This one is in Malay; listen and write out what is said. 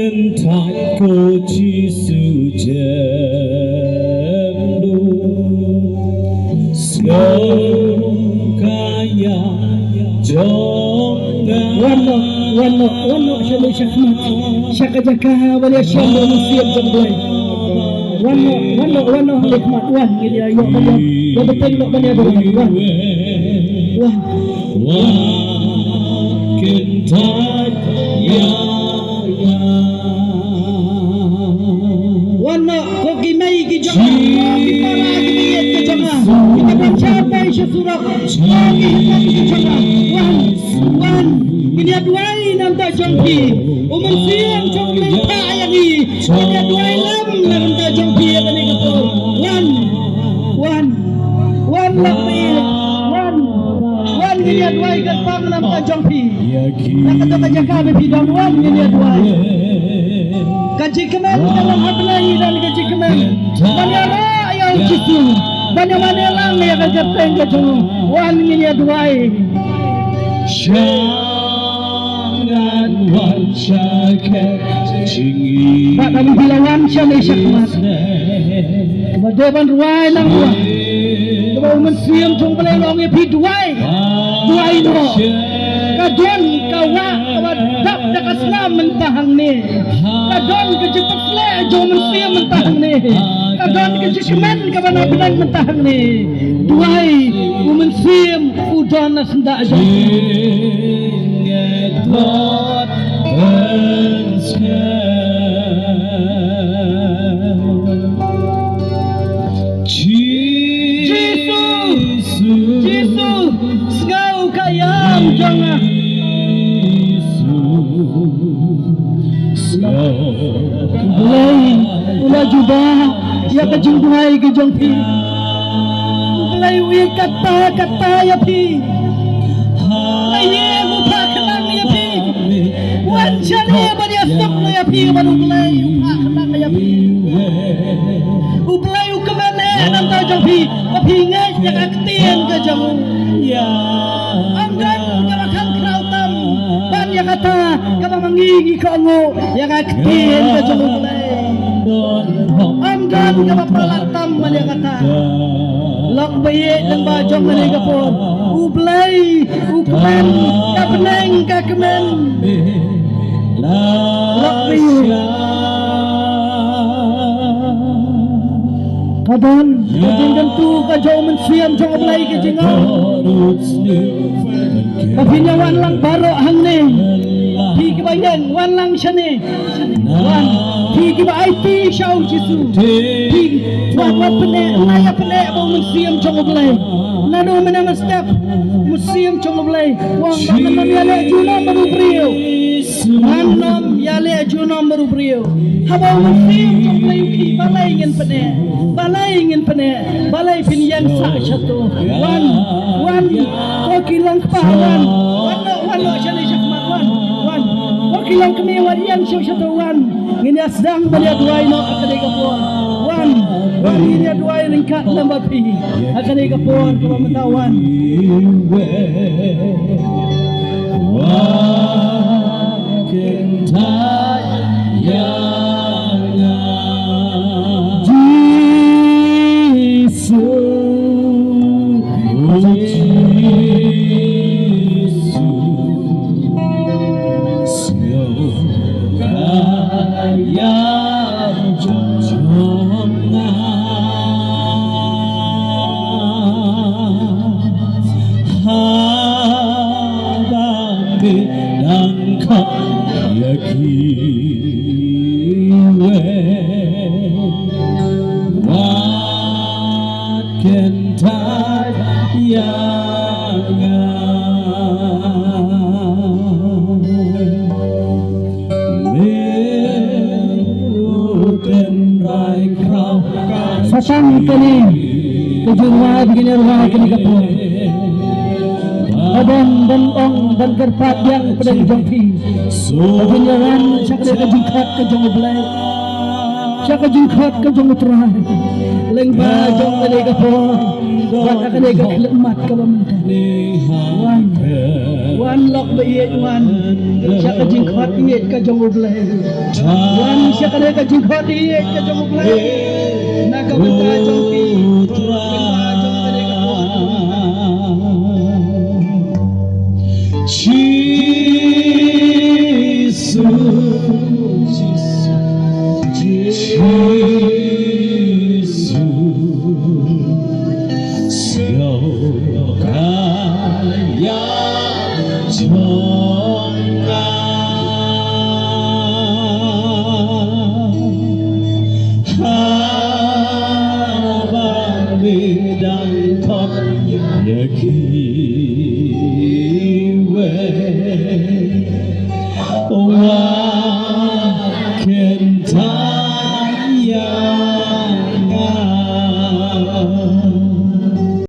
Ken thai cô chi su jem lu Sgong kaya jong wano syamul syahmat syakajaka wali syamul musiat jemblay wano nikmat wan gini ayo banyak ya betul nak banyak wan Ken thai ya wano ko kimay ki jama ki para ki ke jama kita mencapai sesurat ki jama wan ini aduai nanta jongki umur siang jong lenta yangi ini aduai lam nanta jongki yang ini kapur wan ini aduai gantang nanta jongki nak kata jaga bepi dan wan ini aduai kaji kemen dalam hablai dan kaji kemen mana yang citu mana lang yang kata kejung wan ini aduai Jangan wancakan tinggi Pak kami bilangan syamai syakmat Badeban ruai lang buah Kau mensiam jong balai longi pi duai no Kadon kawa dap dekat selam mentahang ni Kadon kejepat sele jong mensiam mentahang ni Kadon kejekemen kawan abenang mentahang ni Duai mensiam udon nasendak jong Lord Jesus Segau kayam jangan Ula jubah ya kajing duhai ke jongpi Ulai ui kata ya pi Ulai muka kenang ya pi Wan syani bani asam ya pi Baru ulai muka kenang ya pi Ulai ukemene nanta jongpi Api ngai yang aktian ke jong Anggan kamakan krautam Ban yang kata kama mangingi kongo Yang aktian ke jong ulai Anggan kama palatam ban yang kata Lok bayi dan bajong dari kapur Ublay, ukmen, kapeneng, kakemen Lok bayi Kadon, kajingkan tu kajau mensiam jong ublay kajingau Kapinya wan lang barok hang ni Higi bayan, wan lang siya ni Wan, higi ba IT siyaw jisu Higi, wan pene, naya pene Bau mensiam jong ublay Nado menang step Museum jong ublay Wang nanam yale junam baru beriu Nanam yale junam baru beriu Habau mensiam jong ublay uki balay ingin pene Balay piniyang sa satu Wan Wakilang kepahawan Wano siya ni syakmat Wan Wakilang kemiwan yang siya satu wan Ini asdang bali aduay no akanay kapuan Wan ini aduay ringkat lambat pi Akanay kapuan kamatawan Wakin tayang Satang kali Kejurwa begini rumah kini kapur Badan dan ong dan gerpat yang pedang jongpi Kebenyaran sakit kejingkat ke jong ublay siapa jengkot ke jong terai leng ba jong kene ke po buat kene ke lemat ke mentah wan lok be ye wan siapa jengkot ye ke jong ublai wan siapa kene ke jengkot ye ke jong ublai na ke mentah jong pi Yaki